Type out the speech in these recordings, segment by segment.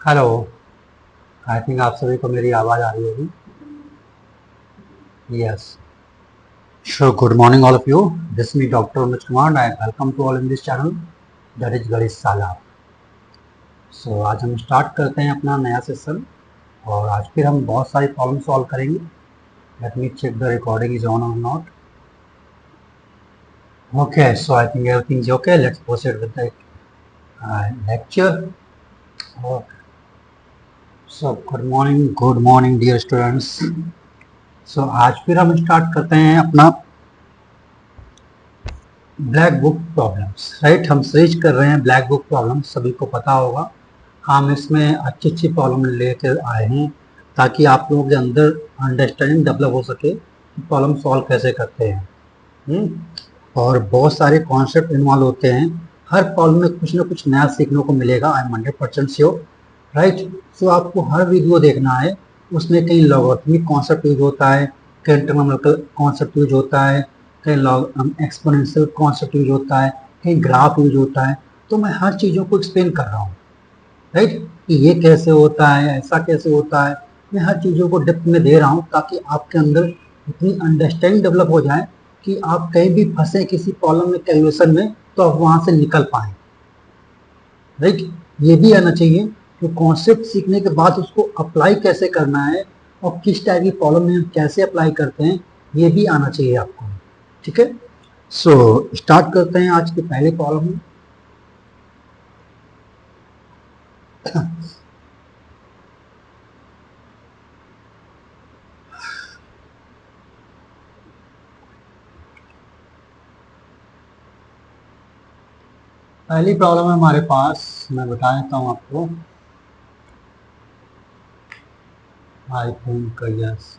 Hello. I think आप सभी को मेरी आवाज़ आ रही होगी। Yes. So good morning all of you. This me doctor Anuj Kumar. I welcome to all in this channel that is Ganesh Sala. So आज हम स्टार्ट करते हैं अपना नया सेशन और आज फिर हम बहुत सारी प्रॉब्लम सॉल्व करेंगे। Let me check the recording is on और not. Okay, so I think everything is okay. Let's proceed with the lecture. So good morning dear students. So आज फिर हम स्टार्ट करते हैं अपना ब्लैक बुक प्रॉब्लम्स। राइट, हम series कर रहे हैं ब्लैक बुक प्रॉब्लम्स। सभी को पता होगा हम इसमें अच्छी अच्छी प्रॉब्लम लेकर आए हैं ताकि आप लोगों के अंदर अंडरस्टैंडिंग डेवलप हो सके कि प्रॉब्लम सॉल्व कैसे करते हैं। और बहुत सारे कॉन्सेप्ट इन्वॉल्व होते हैं। हर प्रॉब्लम में कुछ ना कुछ नया सीखने को मिलेगा। I am 100% sure. राइट, सो आपको हर वीडियो देखना है। उसमें कहीं लॉगरिथमिक कॉन्सेप्ट यूज होता है, कहीं ट्रिग्नोमेट्रिकल कॉन्सेप्ट यूज होता है, कहीं एक्सपोनेंशियल कॉन्सेप्ट यूज होता है, कहीं ग्राफ यूज होता है। तो मैं हर चीज़ों को एक्सप्लेन कर रहा हूँ। राइट, कि ये कैसे होता है, ऐसा कैसे होता है। मैं हर चीज़ों को डेप्थ में दे रहा हूँ ताकि आपके अंदर इतनी अंडरस्टैंडिंग डेवलप हो जाए कि आप कहीं भी फंसे किसी प्रॉब्लम में, कैलकुलेशन में, तो आप वहाँ से निकल पाएँ। राइट, ये भी आना चाहिए कि कॉन्सेप्ट सीखने के बाद उसको अप्लाई कैसे करना है और किस टाइप की प्रॉब्लम में हम कैसे अप्लाई करते हैं, ये भी आना चाहिए आपको। ठीक है, सो स्टार्ट करते हैं आज के पहले प्रॉब्लम में। पहली प्रॉब्लम है हमारे पास, मैं बता देता हूँ आपको। I think yes,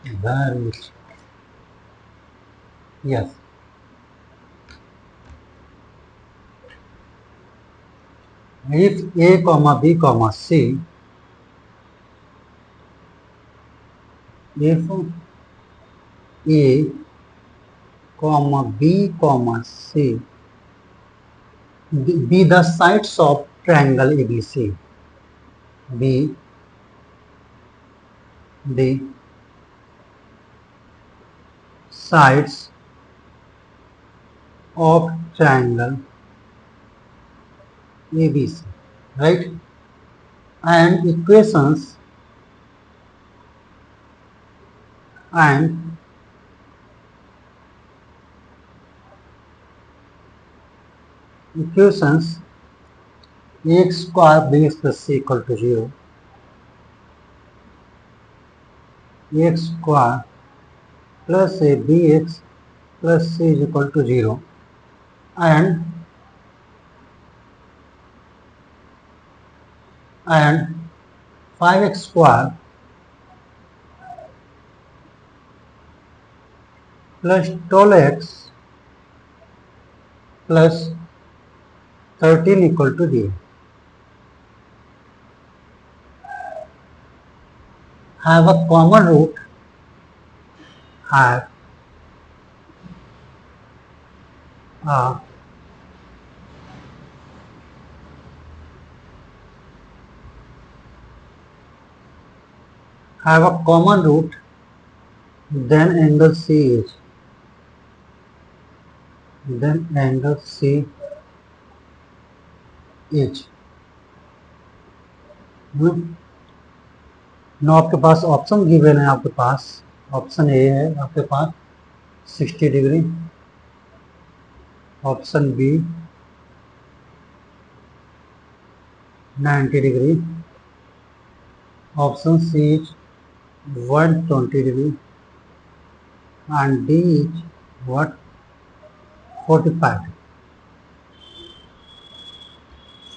very yes. if a comma b comma c, if a comma b comma c be the sides of triangle ABC, be the sides of triangle ABC, right? And equations x square bx plus c equal to 0, x square plus a bx plus c is equal to 0, and 5x square plus 12x plus 13 equal to 0. Have a common root, have a common root, then angle C is, no आपके पास option given है। आपके पास option a है आपके पास 60 degree, option b 90 degree, option c is 120 degree and d is what 45।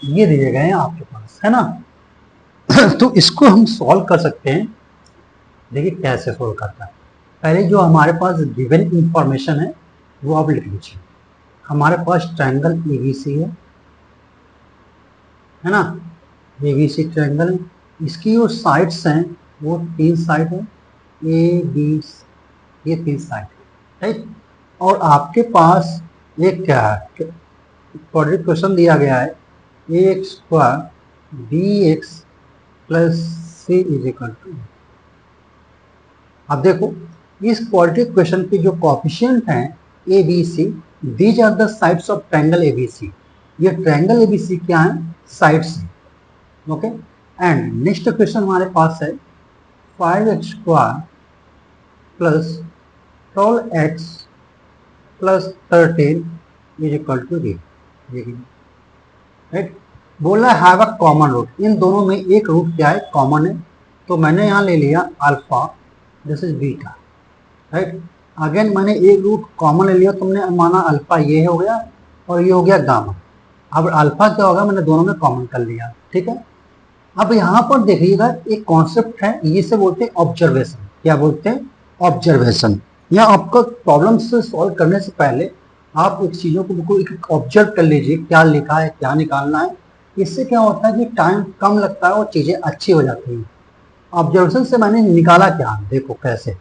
ये दिए गए हैं आपके पास, है ना। तो इसको हम सॉल्व कर सकते हैं। देखिए कैसे सॉल्व करता है। पहले जो हमारे पास गिवन इंफॉर्मेशन है वो आप लिख लीजिए। हमारे पास ट्रायंगल एबीसी है ना, एबीसी ट्रायंगल। इसकी जो साइड्स हैं वो 3 साइड है, ए बी, ये 3 साइड है, राइट। और आपके पास एक क्या है, क्वाड्रेटिक क्वेश्चन दिया गया है, a x square b x plus c is equal to. अब देखो इस क्वाड्रेटिक इक्वेशन की जो कोएफिशिएंट हैं a b c, these are the sides of triangle ABC. ये ट्रायंगल एबीसी क्या है? साइड्स हैं। ओके, एंड नेक्स्ट क्वेश्चन हमारे पास है 5x square plus 12x plus 13 is equal to d. Right, बोला हैव अ कॉमन रूट। इन दोनों में एक रूट क्या है? कॉमन है। तो मैंने यहाँ ले लिया alpha, this is beta. Right, again मैंने एक रूट कॉमन ले लिया, तुमने माना अल्फा ये हो गया और ये हो गया गामा। अब अल्फा क्या होगा? मैंने दोनों में कॉमन कर लिया। ठीक है, अब यहाँ पर देखिएगा एक कॉन्सेप्ट है, ये से बोलते हैं ऑब्जर्वेशन। क्या बोलते हैं? ऑब्जर्वेशन। यहाँ आपका प्रॉब्लम से सॉल्व करने से पहले आप एक चीज़ों को बिल्कुल ऑब्जर्व कर लीजिए, क्या लिखा है, क्या निकालना है। इससे क्या होता है कि टाइम कम लगता है और चीज़ें अच्छी हो जाती हैं। ऑब्जर्वेशन से मैंने निकाला क्या, देखो कैसे।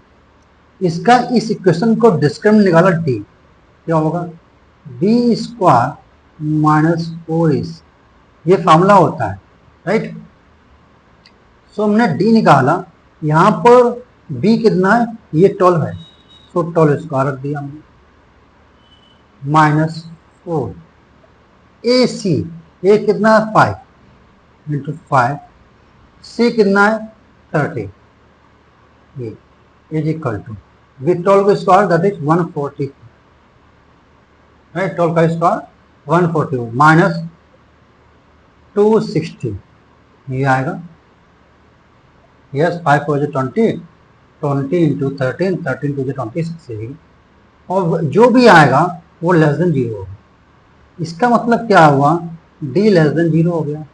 इसका इस इक्वेशन को डिस्क्रिमिनेंट निकाला डी, क्या होगा? डी स्क्वायर माइनस 4 ये फॉर्मूला होता है। राइट, सो हमने डी निकाला, यहाँ पर बी कितना है? ये 12 है, सो 12 स्क्वायर रख दिया हमने, माइनस 4 ए सी, ए कितना है? 5 इंटू 5, सी कितना है? 30, ये इज इक्वल टू विथ 12 का स्क्वायर दैट इज 140। राइट, 12 का स्क्वायर 140 माइनस 260, ये आएगा। यस, 5 4 20, 20 इंटू 13, 13 टू 26, और जो भी आएगा वो लेस देन 0 होगा। इसका मतलब क्या हुआ? डी लेस देन 0 हो गया।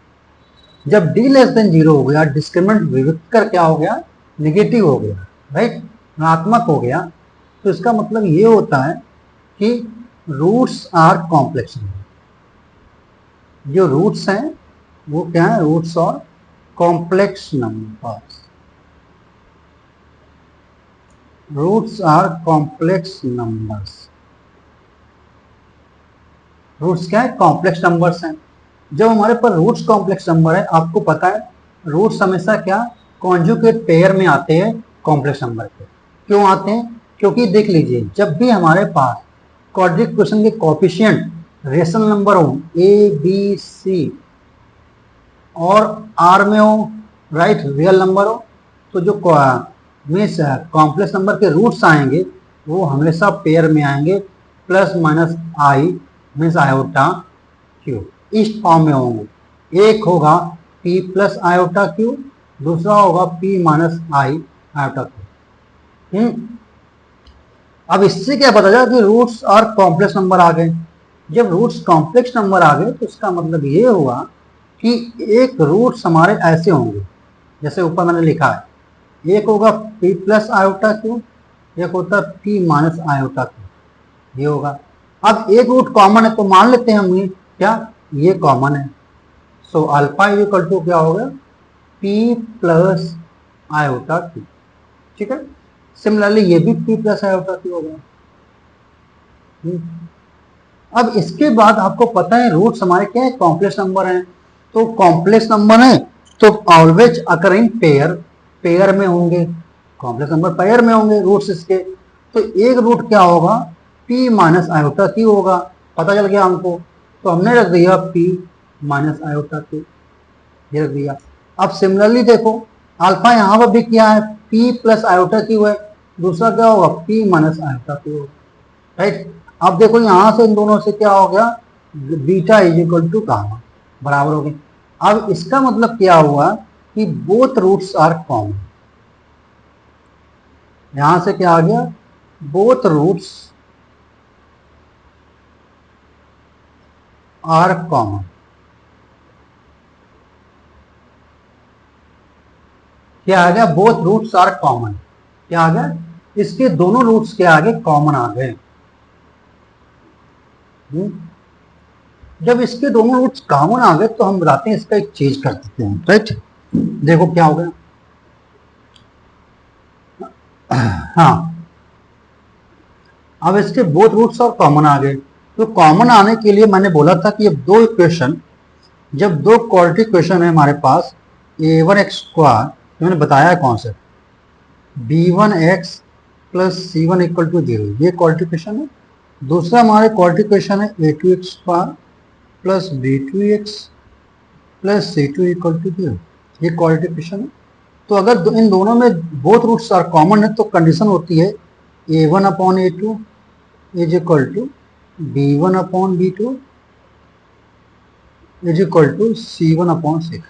जब डी लेस देन 0 हो गया, डिस्क्रिमिनेंट विविध कर क्या हो गया? नेगेटिव हो गया। राइट, ऋणात्मक हो गया। तो इसका मतलब ये होता है कि रूट्स आर कॉम्प्लेक्स नंबर। जो रूट्स हैं वो क्या है? रूट्स और complex numbers. Roots are complex numbers. Roots क्या है? कॉम्प्लेक्स नंबर्स हैं। जब हमारे पास रूट्स कॉम्प्लेक्स नंबर है, आपको पता है रूट्स हमेशा क्या? कॉन्जुगेट पेयर में आते हैं कॉम्प्लेक्स नंबर के। क्यों आते हैं? क्योंकि देख लीजिए, जब भी हमारे पास क्वाड्रेटिक इक्वेशन के कोएफिशिएंट रेशनल नंबर हो, ए बी सी, और आर में हो, राइट, रियल नंबर हो, तो जो मीन्स कॉम्प्लेक्स नंबर के रूट्स आएंगे वो हमेशा पेयर में आएंगे, plus minus I means iota Q, इस फॉर्म में होंगे। एक होगा p प्लस आयोटा क्यू, दूसरा होगा p माइनस आई आयोटा क्यू। अब इससे क्या पता चला कि रूट्स और कॉम्प्लेक्स नंबर आ गए। जब रूट्स कॉम्प्लेक्स नंबर आ गए तो इसका मतलब ये हुआ कि एक रूट्स हमारे ऐसे होंगे, जैसे ऊपर मैंने लिखा है, एक होगा p प्लस आयोटा क्यू, एक होता है p माइनस आयोटा क्यू, ये होगा। अब एक रूट कॉमन है तो मान लेते हैं हम ये क्या? ये कॉमन है। So alpha is equal to क्या होगा? p plus iota q. ठीक है, सिमिलरली ये भी p प्लस आयोटा क्यू होगा। अब इसके बाद आपको पता है रूट्स हमारे क्या है? कॉम्प्लेक्स नंबर हैं। तो कॉम्प्लेक्स नंबर है तो always occur in pair, pair में होंगे। कॉम्प्लेक्स नंबर पेयर में होंगे रूट्स इसके। तो एक रूट क्या होगा? p माइनस आयोटा क्यू होगा। पता चल गया हमको, तो हमने रख दिया p माइनस आयोटा क्यू, ये रख दिया। अब सिमिलरली देखो अल्फा यहाँ पर भी क्या है? p प्लस आयोटा क्यू है, दूसरा क्या होगा? p माइनस आयोटा क्यू होगा। राइट, अब देखो यहां से इन दोनों से क्या हो गया? Beta is equal to gamma बराबर हो गया। अब इसका मतलब क्या हुआ कि बोथ रूट्स आर कॉमन। यहां से क्या आ गया? Both roots are common. क्या आ गया? Both roots are common. क्या आ गया? इसके दोनों रूट्स के आगे कॉमन आ गए। जब इसके दोनों रूट्स कॉमन आ गए तो हम बताते हैं इसका एक चीज कर देते हैं। राइट, देखो क्या हो गया। हाँ, अब इसके बोथ रूट्स और कॉमन आ गए। तो कॉमन आने के लिए मैंने बोला था कि अब दो इक्वेशन, जब दो क्वाड्रेटिक इक्वेशन है हमारे पास, a1x² मैंने बताया concept, b1x plus c1 equal to 0, ये क्वालिफिकेशन है। दूसरा हमारे क्वालिफिकेशन है a2x² plus b2x plus c2 equal to 0, ये क्वालिफिकेशन है। तो अगर इन दोनों में बोथ रूट्स आर कॉमन है तो कंडीशन होती है a1 upon a2 is equal to b1 upon b2 is equal to c1 upon c2।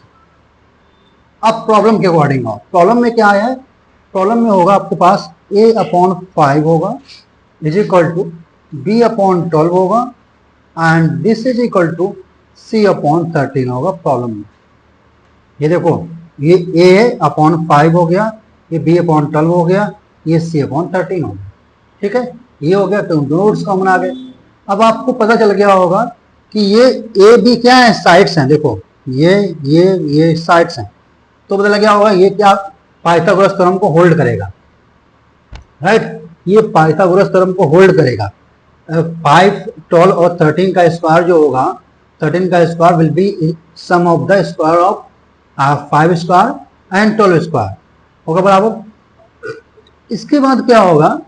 अब प्रॉब्लम के अकॉर्डिंग आओ, प्रॉब्लम में क्या आया है, प्रॉब्लम में होगा आपके पास a अपॉन 5 होगा is equal to b upon 12 होगा and this is equal to c upon 13 होगा प्रॉब्लम में। ये देखो, ये a अपॉन 5 हो गया, ये b अपॉन 12 हो गया, ये c अपॉन 13 हो गया, ठीक है, ये हो गया, तो दोनों रूट्स कॉमन आ गए। अब आपको पता चल गया होगा कि ये a b क्या है, साइड्स हैं, देखो ये साइड्स हैं, तो पता लग गया होगा ये क्या पाइथागोरस थ्योरम को होल्ड करेगा, राइट, ये पाइथागोरस थ्योरम को होल्ड करेगा। 5, 12 और 13 का स्क्वायर जो होगा, 13 का square will be sum of the square of 5 square and 12 square होगा बराबर। इसके बाद क्या होगा,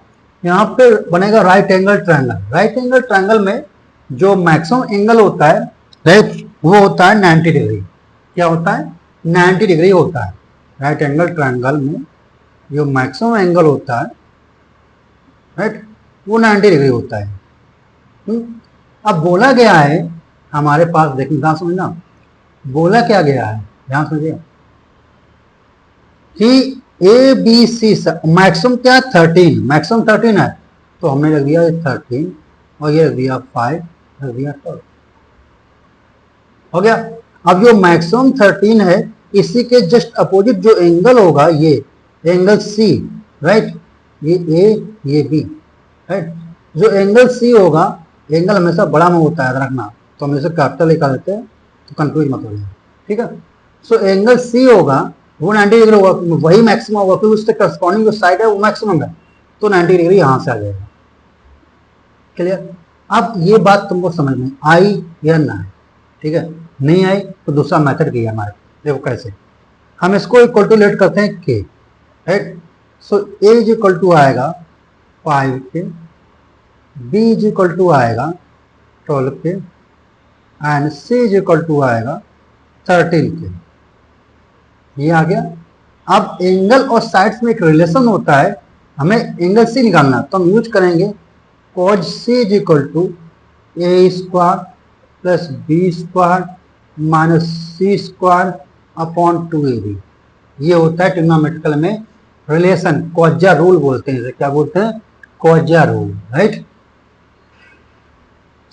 यहाँ पे बनेगा right angle triangle. Right angle triangle में जो मैक्सिमम एंगल होता है, राइट, वो होता है 90 डिग्री। क्या होता है, 90 डिग्री होता है। राइट एंगल ट्रायंगल में जो मैक्सिमम एंगल होता है, राइट, वो 90 डिग्री होता है। अब बोला गया है हमारे पास, देखिए ध्यान समझना, बोला क्या गया है, ध्यान समझिए कि ए बी सी मैक्सिमम क्या है, 13, मैक्सिमम 13 है, तो हमने रख दिया 13 और ये रख दिया 5, रख दिया 12, हो गया। अब जो मैक्सिमम 13 है, इसी के जस्ट अपोजिट जो एंगल होगा, ये एंगल सी, राइट, ये ए ये बी, राइट, जो एंगल सी होगा, एंगल हमेशा बड़ा में होता है, याद रखना, तो हम इसे कैपिटल लिखा देते हैं, तो कंफ्यूज मत होइए, ठीक है। सो एंगल सी होगा वो 90 डिग्री होगा, वही मैक्सिमम होगा, फिर उससे करस्पॉन्डिंग जो साइड है वो मैक्सिमम है, तो 90 डिग्री यहां से आ जाएगा, क्लियर। अब ये बात तुमको समझ में आई या ना है, ठीक है, नहीं आई तो दूसरा मेथड किया हमारे, देखो कैसे हम इसको इक्वल टू लेट करते हैं के, right. So a is equal to आएगा 5 के, बी इज इक्वल टू आएगा 12 के and C is equal to आएगा 13 के, ये आ गया। अब एंगल और साइड्स में एक रिलेशन होता है, हमें एंगल सी निकालना, तो हम यूज करेंगे cos c is equal to a square plus b square minus c square upon 2ab। ये होता है ट्रिग्नोमेट्रिकल में रिलेशन, क्वाड्रा रूल बोलते हैं इसे, क्या बोलते हैं, क्वाड्रा रूल, राइट।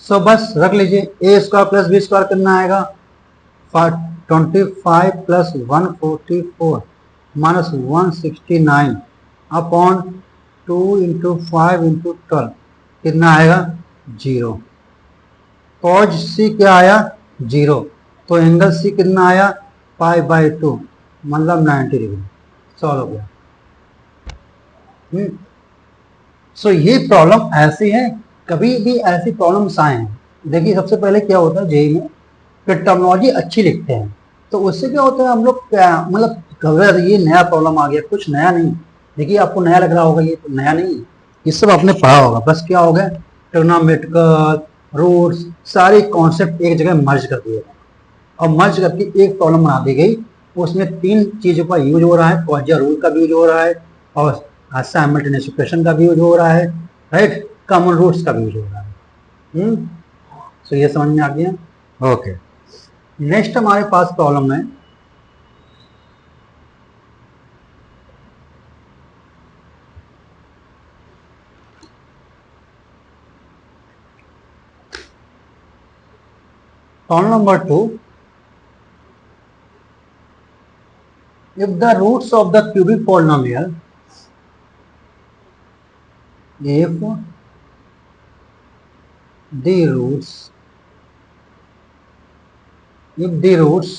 सो बस रख लीजिए, a square plus b square कितना आएगा, 25 plus 144 minus 169 upon 2 into 5 into 12 कितना आएगा, 0। कॉज सी क्या आया, 0, तो एंगल सी कितना आया, 5/2, मतलब 90 डिग्री, सॉल्व हो गया। सो ये प्रॉब्लम ऐसी है, कभी भी ऐसी प्रॉब्लम्स आए हैं, देखिए सबसे पहले क्या होता है जेई में, फिर टर्मिनोलॉजी अच्छी लिखते हैं, तो उससे क्या होता है हम लोग मतलब घबरा, ये नया प्रॉब्लम आ गया, कुछ नया नहीं, देखिए आपको नया लग रहा होगा, ये तो नया नहीं, ये सब आपने पढ़ा होगा, बस क्या हो गया, ट्रिग्नोमेट्रिकल रूट्स सारे कॉन्सेप्ट एक जगह मर्ज कर दिए और मर्ज करके एक प्रॉब्लम बना दी गई, उसमें 3 चीजों का यूज हो रहा है, क्वाड्रा रूल का भी यूज हो रहा है और साइमल्टेनियस इक्वेशन का भी यूज हो रहा है, राइट, कॉमन रूट्स का भी यूज हो रहा है। सो ये समझ में आ गया, ओके। नेक्स्ट हमारे पास प्रॉब्लम है problem number 2, if the roots of the cubic polynomial, if the roots, if the roots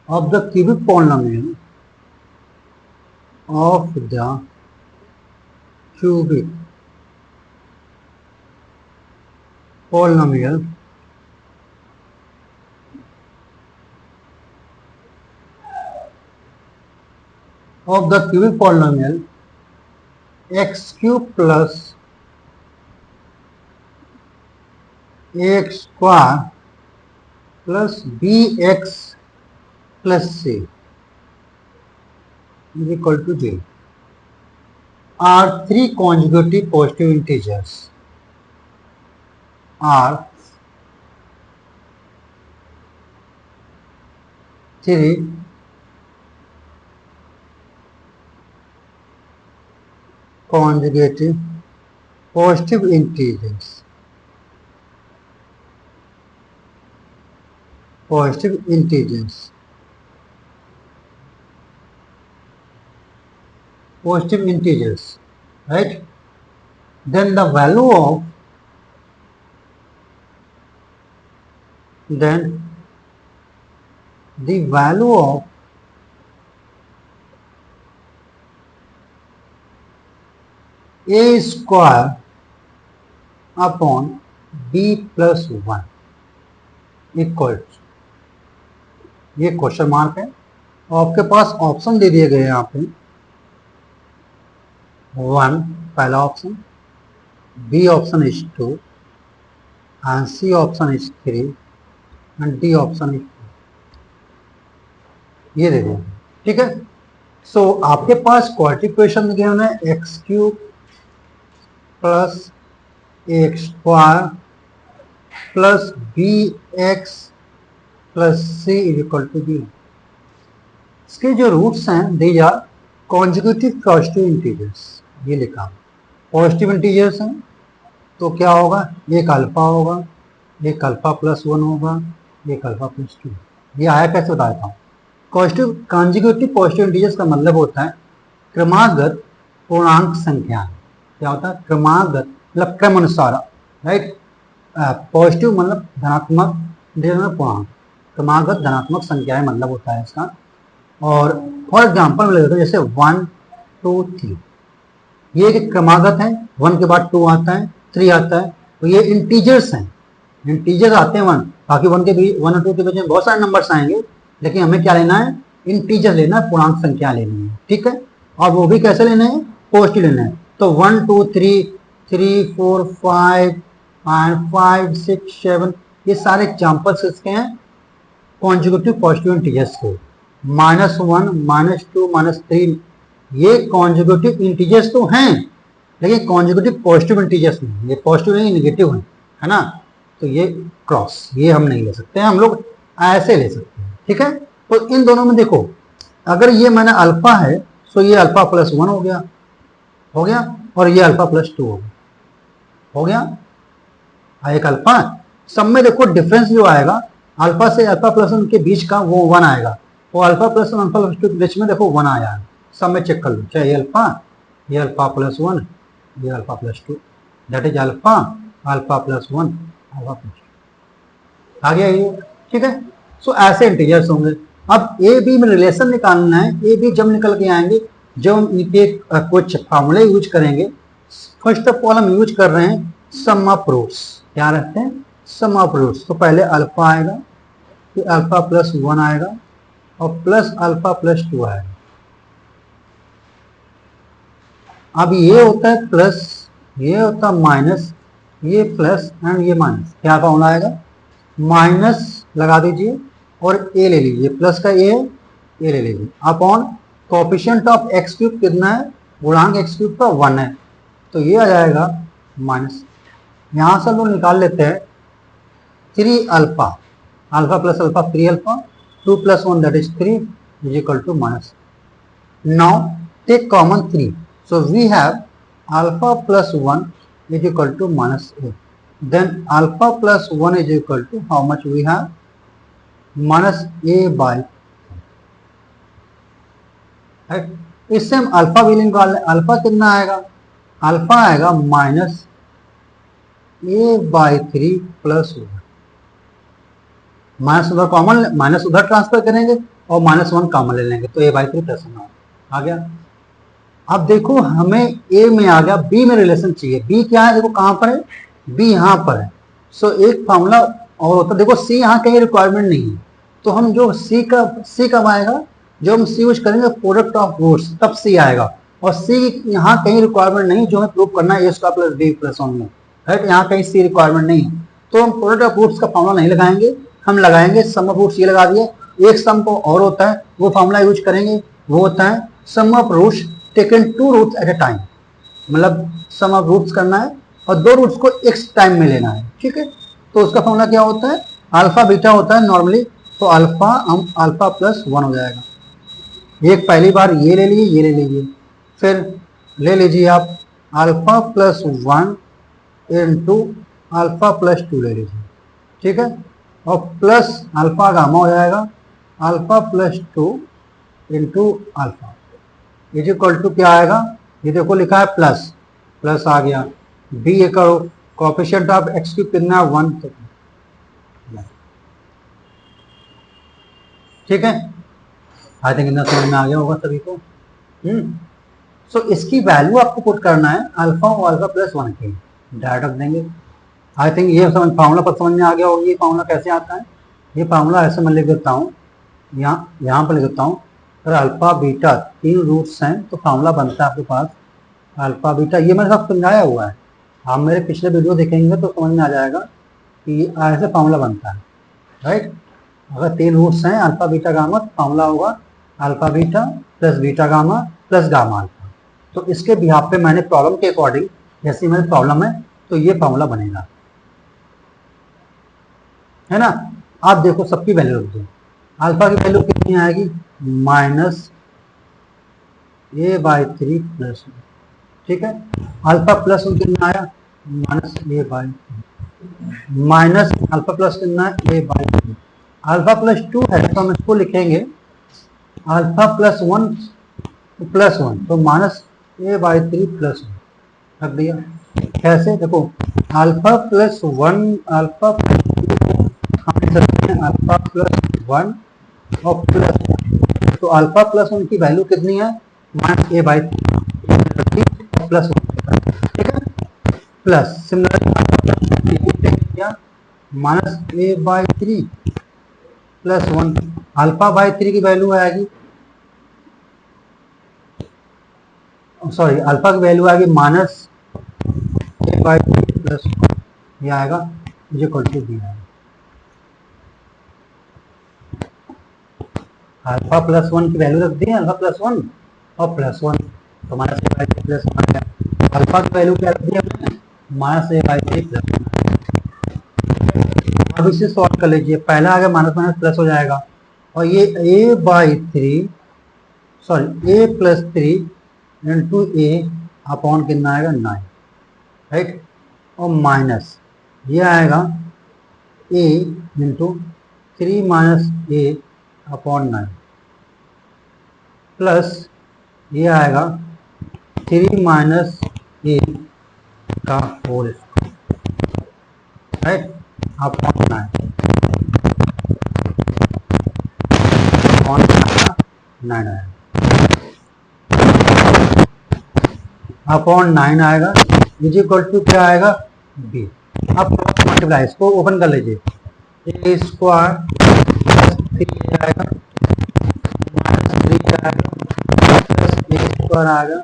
of the cubic polynomial of the cubic polynomial of the cubic polynomial x cube plus ax square plus bx plus c is equal to 0 are three consecutive positive integers are three consecutive positive integers right? Then the value of a square upon b plus 1 equal, ये question mark है और आपके पास option दे दिए गए हैं यहाँ पे 1 पहला option, B option is 2 and C option is 3 and D option is 4, ये दे दिए, ठीक है। सो आपके पास क्वाड्रेटिक इक्वेशन गिवन है x cube plus x square plus b x plus c is equal to b. इसके जो रूट्स हैं these are consecutive positive integers, ये लिखा पॉजिटिव इंटीजर्स हैं तो क्या होगा, एक अल्फा होगा, एक अल्फा प्लस 1 होगा, एक अल्फा प्लस 2। ये आया कैसे बताया था। कॉन्जिक्यूटिव पॉजिटिव इंटीजर्स का मतलब होता है क्रमागत पूर्णांक संख्या। क्या होता है, क्रमागत मतलब क्रम अनुसार, राइट। पॉजिटिव मतलब धनात्मक, इंटीजर पूर्णांक, क्रमागत धनात्मक संख्याएं मतलब होता है इसका। और फॉर एग्जाम्पल ले लेते हैं जैसे 1 2 3, ये एक क्रमागत है, 1 के बाद 2 आता है, 3 आता है, तो ये इंटीजर्स हैं, इंटीजर्स आते हैं 1, बाकी 1 के बीच 1 और 2 के बीच में बहुत सारे नंबर्स आएंगे, लेकिन हमें क्या लेना है, इंटीजर लेना है, पूर्णांक संख्या लेनी है, ठीक है। और वो भी कैसे लेना है, पॉजिटिव लेना है। तो 1 2 3 3 4 5 एंड 5 6 7 ये सारे एग्जाम्पल्स इसके हैं कॉन्जिक्यूटिव पॉजिटिव इंटीजर्स के। -1 -2 -3 ये कॉन्जिक्यूटिव इंटीजर्स तो हैं, लेकिन कॉन्जिक्यूटिव पॉजिटिव इंटीजर्स नहीं, ये पॉजिटिव नहीं नेगेटिव है ना। तो ये क्रॉस ये हम नहीं ले सकते हैं, हम लोग ऐसे ले सकते हैं, ठीक है। तो इन दोनों में देखो, अगर ये मैंने अल्फा है तो ये अल्फा प्लस 1 हो गया और ये अल्फा प्लस 2 हो गया, एक अल्फा। सब में देखो डिफरेंस जो आएगा अल्फा से अल्फा प्लस 1 के बीच का वो 1 आएगा, और अल्फा प्लस 1 अल्फा प्लस 2 के बीच में देखो 1 आया है। सब में चेक कर लो, चाहे ये अल्फा प्लस 1, ये alpha plus 2, that is alpha plus 1 alpha plus 2 आ गया ये, ठीक है। सो ऐसे इंटीजर्स होंगे। अब ए बी में रिलेशन निकालना है, ए बी जब निकल के आएंगे जब इनके कुछ फार्मूले यूज करेंगे। फर्स्ट ऑफ ऑल हम यूज कर रहे हैं सम ऑफ रूट्स, क्या रखते हैं, सम ऑफ रूट्स। तो पहले अल्फा आएगा, फिर अल्फा प्लस 1 आएगा और प्लस अल्फा प्लस 2 आएगा। अब ये होता है प्लस, ये होता है माइनस, ये प्लस एंड ये माइनस, क्या फॉर्मूला आएगा, माइनस लगा दीजिए और ए ले लीजिए, प्लस का ए ले लीजिए upon coefficient of x cube कितना है, गुणांक एक्स क्यूब का 1 है, तो ये आ जाएगा माइनस। यहाँ से हम लोग निकाल लेते हैं 3 alpha plus alpha 3 alpha 2 plus 1 that is 3 is equal to minus. Now take common 3, so we have alpha plus 1 is equal to minus a, then alpha plus 1 is equal to how much we have, minus a by, right? इससे हम alpha भी निकाल लें, alpha कितना आएगा, alpha आएगा minus a by 3 plus 1, minus उधर common, minus उधर ट्रांसफर करेंगे और -1 कॉमन ले लेंगे, तो a बाई 3 प्लस 1 आ गया। अब देखो हमें ए में आ गया, बी में रिलेशन चाहिए, बी क्या है, देखो कहां पर है, बी यहाँ पर है। सो एक फार्मूला और होता है, देखो सी यहाँ कहीं रिक्वायरमेंट नहीं है, तो हम जो सी कब आएगा, जो हम सी यूज करेंगे प्रोडक्ट ऑफ रूट्स, तब सी आएगा। और सी यहाँ कहीं रिक्वायरमेंट नहीं जो हमें प्रूव करना है a square plus b plus one में, राइट, यहाँ कहीं सी रिक्वायरमेंट नहीं है, तो हम प्रोडक्ट ऑफ रूट्स का फॉर्मूला नहीं लगाएंगे, हम लगाएंगे सम ऑफ रूट्स। ये लगा दिया। एक सम को और होता है, वो फॉर्मूला यूज करेंगे, वो होता है sum of roots taken two roots at a time, मतलब सम ऑफ रूट्स करना है और दो रूट्स को एक टाइम में लेना है, ठीक है। तो उसका फॉर्मूला क्या होता है, अल्फा बीटा होता है नॉर्मली, तो अल्फा हम अल्फा प्लस वन हो जाएगा। एक पहली बार ये ले लीजिए, ये ले लीजिए, फिर ले लीजिए आप alpha plus one into alpha plus to ले लीजिए, ठीक है। और प्लस अल्फा गामा हो जाएगा alpha plus two into alpha is equal to क्या आएगा, ये देखो लिखा है प्लस, प्लस आ गया। बी ये करो, कोएफिशिएंट ऑफ एक्स क्यूब कितना है 1, ठीक है। आई थिंक इतना समझ में आ गया होगा सभी को। सो इसकी वैल्यू आपको पुट करना है अल्फा और अल्फा प्लस वन के, डायरेक्ट रख देंगे। आई थिंक ये समझ फार्मूला पर समझ में आ गया होगा। ये फार्मूला कैसे आता है, ये फार्मूला ऐसे मैं लिख देता हूँ, यहाँ पर लिख देता हूँ। अगर अल्फा बीटा तीन रूट्स हैं तो फार्मूला बनता है आपके पास अल्फा बीटा, ये मैंने सब समझाया हुआ है, आप मेरे पिछले वीडियो देखेंगे तो समझ में आ जाएगा कि ऐसे फार्मूला बनता है, राइट। अगर तीन रूट्स हैं अल्फा बीटा गामा तो फार्मूला होगा alpha beta plus beta gamma plus gamma alpha. तो इसके बिहाफ पे मैंने प्रॉब्लम के अकॉर्डिंग, जैसी मेरी प्रॉब्लम है तो ये फार्मूला बनेगा, है ना। आप देखो सबकी वैल्यू रख दो, अल्फा की वैल्यू कितनी आएगी minus a by three plus, ठीक है। अल्फा प्लस कितना आया minus a by, minus alpha plus कितना है a by three. Alpha plus two है तो हम इसको लिखेंगे alpha plus one plus one, तो minus a by three plus one रख दिया। कैसे देखो, alpha plus one alpha alpha plus one और प्लस वन, तो अल्फा प्लस वन की वैल्यू कितनी है minus a by three plus one, ठीक है। Plus similar minus a by three plus one, alpha by three की वैल्यू आएगी, sorry alpha की वैल्यू आएगी minus a by three plus one, ये आएगा मुझे इक्वल टू दी है। अल्फा प्लस वन की वैल्यू रख दी है, अल्फा प्लस वन और प्लस वन, तो minus a by three plus one है। अल्फा की वैल्यू क्या रख दी हमने minus a by three plus one. अब इसे सॉल्व कर लीजिए, पहला आ गया माइनस माइनस प्लस हो जाएगा, और ये a by three sorry a plus three into a upon कितना आएगा 9, राइट। और माइनस ये आएगा a into three minus a upon 9 plus ये आएगा थ्री माइनस ए का होल, राइट, अपॉन 9 आएगा अपॉन 9 आएगा इज इक्वल टू क्या आएगा बी। अब मल्टीप्लाई, इसको ओपन कर लीजिए, ए स्क्वायर प्लस थ्री आएगा माइनस थ्री आएगा प्लस ए स्क्वायर आएगा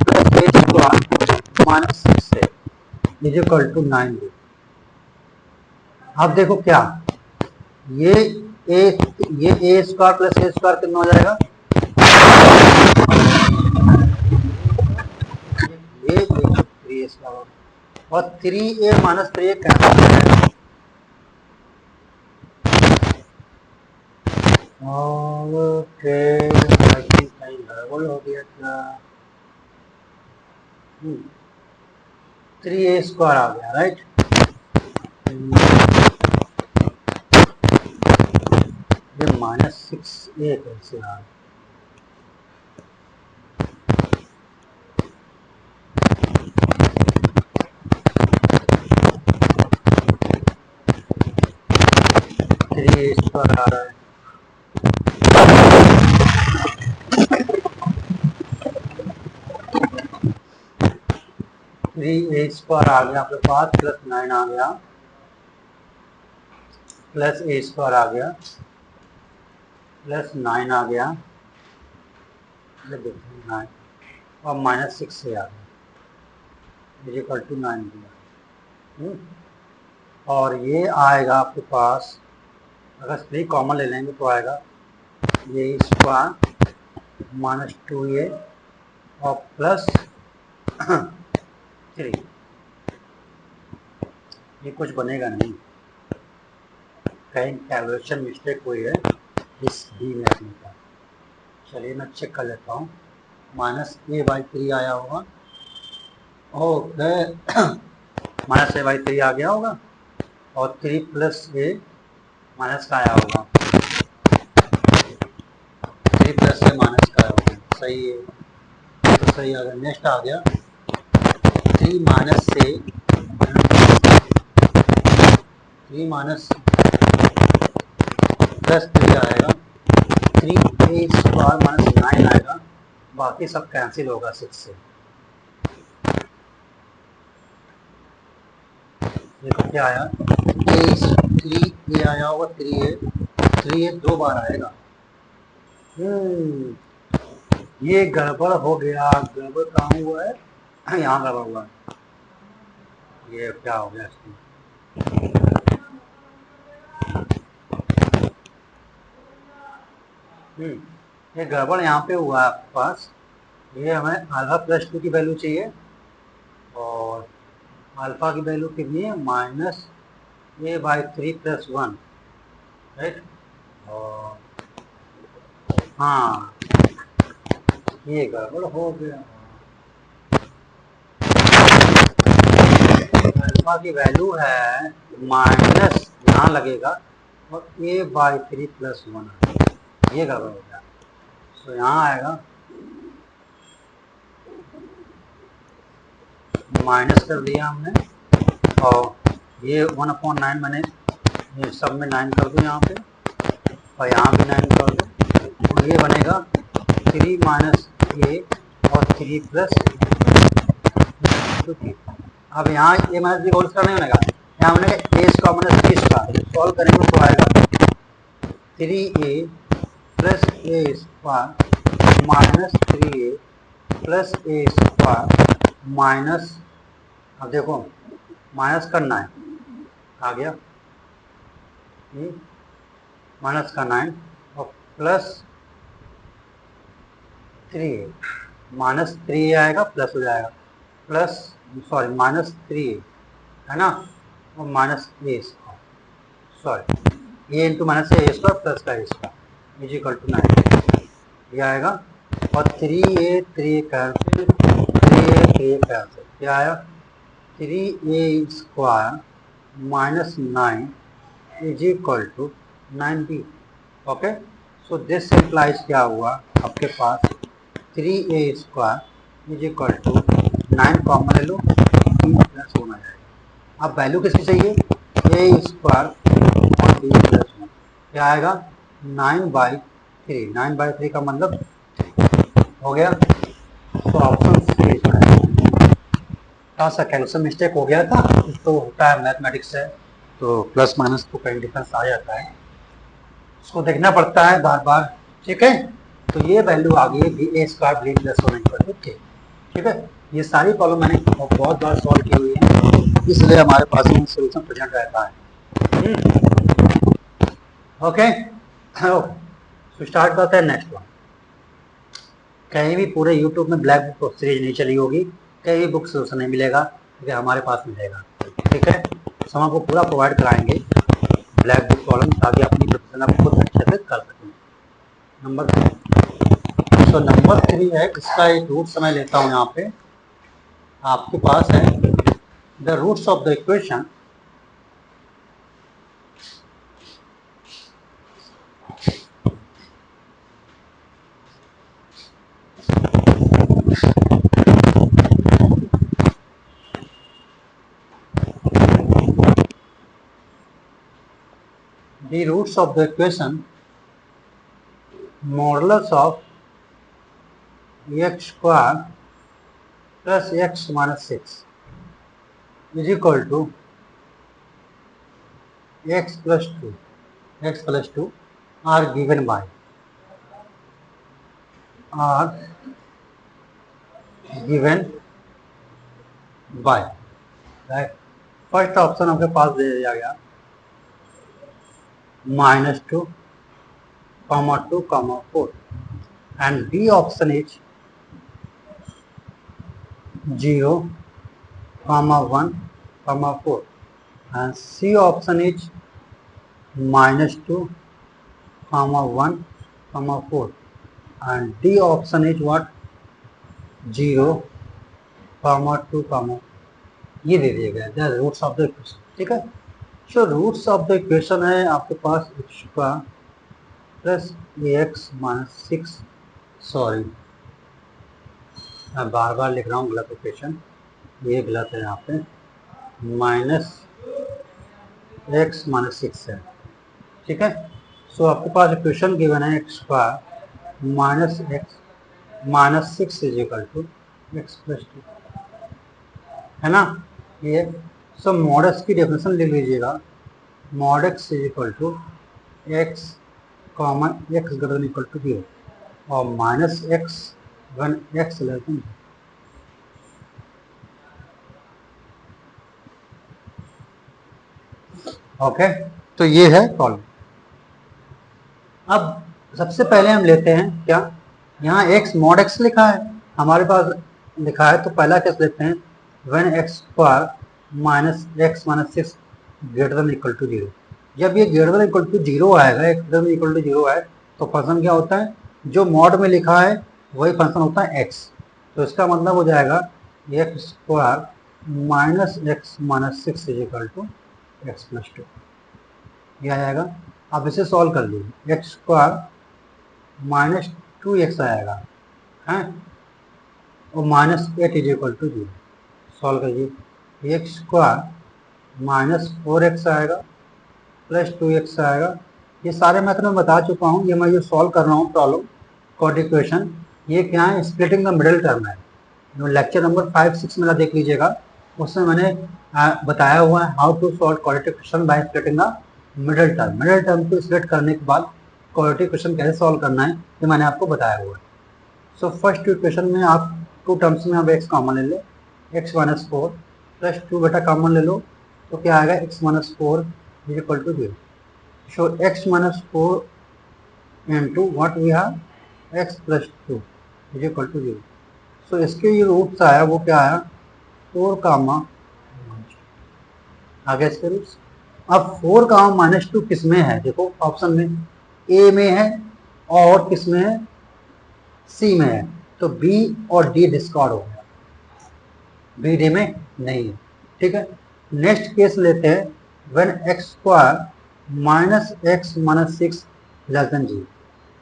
plus a square minus six is equal to 9 b. अब देखो क्या ये a square plus a square कितना हो जाएगा, ये थ्री ए स्क्वायर और three a minus three a cancel हो जाएगा, और फिर कहीं गड़बड़ हो गया था, थ्री ए स्क्वायर आ गया, राइट। ये माइनस सिक्स ए कैसे आ गया, थ्री ए स्क्वायर आ रहा है, थ्री ए स्क्वायर आ गया आपके पास प्लस 9 आ गया, प्लस ए स्क्वायर आ गया प्लस 9 आ गया, देखिए 9 और माइनस 6 से आ गया इज इक्वल टू 9 दिया। और ये आएगा आपके पास, अगर 3 कॉमन ले लेंगे तो आएगा ये स्क्वायर माइनस 2a और प्लस 3। ये कुछ बनेगा नहीं, कहीं कैलकुलेशन मिस्टेक हुई है इस बी में अपने का। चलिए मैं चेक कर लेता हूँ, -a/3 आया होगा, ओके -a/3 आ गया होगा और 3 प्लस ए माइनस का आया होगा, 3 प्लस ए माइनस का आया होगा, सही है, तो सही आ गया। नेक्स्ट आ गया 3 माइनस से 3 माइनस प्लस 3 आएगा, 3a स्क्वायर माइनस 9 आएगा, बाकी सब कैंसिल होगा 6 से। देखो क्या आया, 3a आया होगा, 3a 2 बार आएगा। ये गड़बड़ हो गया, गड़बड़ कहाँ हुआ है, यहाँ गड़बड़ हुआ है, ये क्या हो गया इसमें, ये गड़बड़ यहाँ पे हुआ है आपके पास। ये हमें अल्फा प्लस 2 की वैल्यू चाहिए और अल्फा की वैल्यू कितनी है, -a/3 + 1, राइट। और हाँ ये गड़बड़ हो गया, अल्फा की वैल्यू है माइनस यहाँ लगेगा और a/3 + 1, ये गड़बड़ हो गया। तो यहाँ आएगा माइनस कर दिया हमने और ये 1/9 मैंने ये सब में 9 कर दूँ यहाँ पे और यहाँ भी 9 कर दूँ, तो ये बनेगा 3 माइनस ए और 3 प्लस 2। अब यहाँ a minus b whole square नहीं बनेगा, यहाँ बनेगा a square minus b square, solve करेंगे तो आएगा 3a plus a square minus 3a plus a square minus, अब देखो माइनस करना है, आ गया माइनस का 9 और प्लस 3a, -3a आएगा प्लस हो जाएगा, प्लस सॉरी -3a है ना, और माइनस ए स्क्वायर, सॉरी ए इंटू माइनस ए स्क्वायर प्लस का ए स्क्वायर इज इक्वल टू 9, ये आएगा और 3a 3a cancel, 3a 3a cancel, क्या आया 3a square minus 9 is equal to 9b। Okay, so this implies क्या हुआ आपके पास 3a square is equal to 9 common ले लो, प्लस होना जाएगा। अब वैल्यू किसकी चाहिए, a स्क्वायर और b प्लस 1, क्या आएगा 9/3, 9/3 का मतलब हो गया, तो ऑप्शन सी थोड़ा सा कैलकुलेशन मिस्टेक हो गया था, तो होता है मैथमेटिक्स है, तो प्लस माइनस तो कहीं डिफरेंस आ जाता है, उसको देखना पड़ता है बार बार, ठीक है। तो ये वैल्यू आ गई बी ए स्क्वायर बी प्लस होने पर, ओके ठीक है। ये सारी प्रॉब्लम मैंने बहुत बार सॉल्व की हुई है, इसलिए हमारे पास में सोल्यूशन प्रेजेंट रहता है। ओके, तो स्टार्ट करते हैं नेक्स्ट वन। कहीं भी पूरे यूट्यूब में ब्लैक बुक सीरीज नहीं चली होगी, कहीं भी बुक सोल्यूशन नहीं मिलेगा, क्योंकि हमारे पास मिलेगा, ठीक है। समय को पूरा प्रोवाइड कराएंगे ब्लैक बुक प्रॉब्लम, ताकि अपनी प्रिपरेशन आप खुद अच्छे से कर सकें। नंबर 3, तो नंबर 3 है, इसका एक रूट समय लेता हूँ, यहाँ पे आपके पास है the roots of the equation the roots of the equation modulus of x square plus x minus 6 is equal to x plus 2 are given by right. First option आपके पास दे दिया गया -2, 2, 4 and B option is 0, 1, 4 and C option is -2, 1, 4 and D option is what 0, 2, ये दे दिया गया है roots of the equation. ठीक है, so roots of the equation है आपके पास x plus ax minus 6, sorry मैं बार बार लिख रहा हूँ गलत इक्वेशन, ये गलत है यहाँ पे, माइनस एक्स माइनस 6 है। ठीक है, सो आपके पास इक्वेशन गिवन है x minus x minus 6 is equal to x plus 2, है ना ये। सो मॉड एक्स की डेफिनेशन लिख लीजिएगा, mod x is equal to x common x greater than equal to 0 और minus x one x less than. Okay, तो ये है कॉलम। अब सबसे पहले हम लेते हैं क्या, यहाँ x मॉड x लिखा है हमारे पास लिखा है, तो पहला केस लेते हैं when x square minus x minus 6 greater than equal to 0। जब ये ग्रेटर देन इक्वल टू 0 आएगा, x greater than equal to 0 आए तो फंक्शन क्या होता है, जो मॉड में लिखा है वही फंक्शन होता है x। तो इसका मतलब हो जाएगा x square minus x minus 6 is equal to x plus 2, यह आएगा। आप इसे सॉल्व कर लीजिए, एक्स स्क्वायर माइनस 2x आएगा हैं और minus 8 is equal to 0, solve करिए। एक्स स्क्वायर माइनस 4x आएगा प्लस 2x आएगा। ये सारे मैथड में बता चुका हूँ, ये मैं जो सॉल्व कर रहा हूँ प्रॉब्लम क्वाड्रेटिक इक्वेशन, ये क्या है, स्प्लिटिंग द मिडिल टर्म है। जो लेक्चर नंबर 5-6 मेरा देख लीजिएगा, उसमें मैंने बताया हुआ है how to solve quadratic equation by splitting the middle term. Middle term को स्प्लिट करने के बाद क्वाड्रेटिक इक्वेशन कैसे सॉल्व करना है ये मैंने आपको बताया हुआ है। सो फर्स्ट इक्वेशन में आप टू टर्म्स में आप x कॉमन ले लो, x माइनस 4 प्लस 2 बेटा कॉमन ले लो, तो क्या आएगा x minus 4 is equal to 0। So x minus 4 into what we have x plus 2 is equal to 0। So इसके जो रूट्स आया वो क्या आया 4 कामा, आगे इसके रूट्स। अब 4 कामा माइनस 2 किस में है, देखो ऑप्शन में ए में है और किस में है, सी में है, तो बी और डी डिस्कार्ड हो गया, बी डी में नहीं है। ठीक है, नेक्स्ट केस लेते हैं when x square minus x minus 6 less than 0।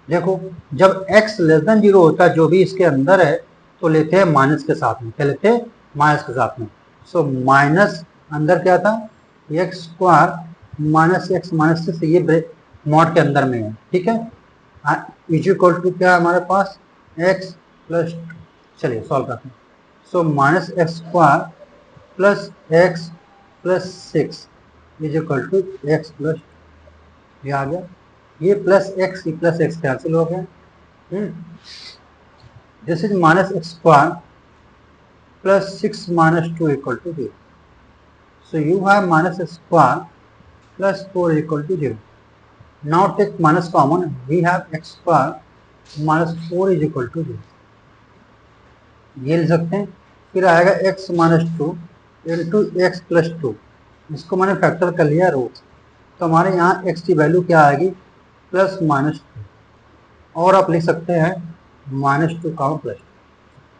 देखो जब x लेस देन 0 होता है, जो भी इसके अंदर है तो लेते हैं माइनस के साथ में, क्या लेते हैं माइनस के साथ में। सो माइनस अंदर क्या था, x square minus x minus 6, ये मॉड के अंदर में है। ठीक है, इज इक्वल टू क्या है हमारे पास x प्लस, चलिए सॉल्व करते हैं। So minus x square plus x plus 6 is equal to x plus, ये आ गया, ये प्लस एक्स कैंसिल हो गया। This is minus x square plus 6 minus 2 equal to 0। So you have minus x square plus 4 equal to 0। Now take minus common, we have x square minus 4 is equal to 0, ये ले सकते हैं। फिर आएगा x minus 2 into x plus 2, इसको मैंने factor कर लिया रूट, तो हमारे यहाँ x की वैल्यू क्या आएगी प्लस माइनस 2, और आप लिख सकते हैं माइनस 2 कॉमन प्लस 2।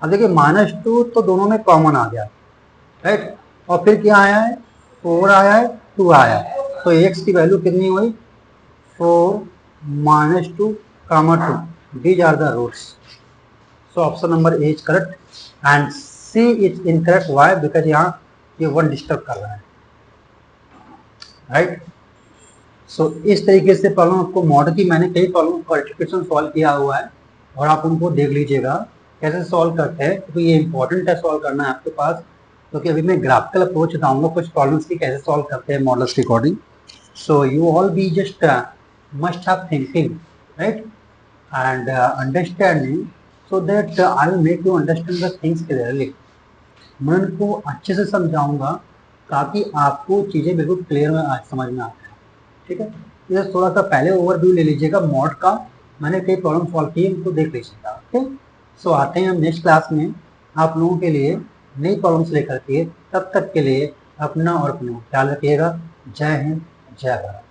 अब देखिए माइनस 2 तो दोनों में कॉमन आ गया, राइट, और फिर क्या आया है 4 आया है 2 आया है, तो x की वैल्यू कितनी हुई 4 minus 2 common 2, these are the roots. So option number A is correct and C is incorrect. Why, because यहाँ ये 1 डिस्टर्ब कर रहा है, राइट। सो इस तरीके से प्रॉब्लम आपको मॉड की मैंने कई प्रॉब्लम क्वालिफिकेशन सॉल्व किया हुआ है और आप उनको देख लीजिएगा कैसे सॉल्व करते हैं, क्योंकि ये इंपॉर्टेंट है सॉल्व करना है आपके पास, क्योंकि अभी मैं ग्राफिकल अप्रोच बताऊंगा कुछ प्रॉब्लम्स की कैसे सॉल्व करते हैं मॉडल्स के according. So you all be just must have thinking, right? And understanding, so that I will make you understand the things clearly. मैं उनको अच्छे से समझाऊंगा ताकि आपको चीजें बिल्कुल क्लियर में समझ में आ जाए। ठीक है, ये थोड़ा सा पहले ओवरव्यू ले लीजिएगा मॉड का, मैंने कई प्रॉब्लम सॉल्व किए उनको देख लीजिएगा। ओके, सो आते हैं हम नेक्स्ट क्लास में आप लोगों के लिए नई प्रॉब्लम्स लेकर के। तब तक के लिए अपना और अपना ख्याल रखिएगा। जय हिंद, जय भारत।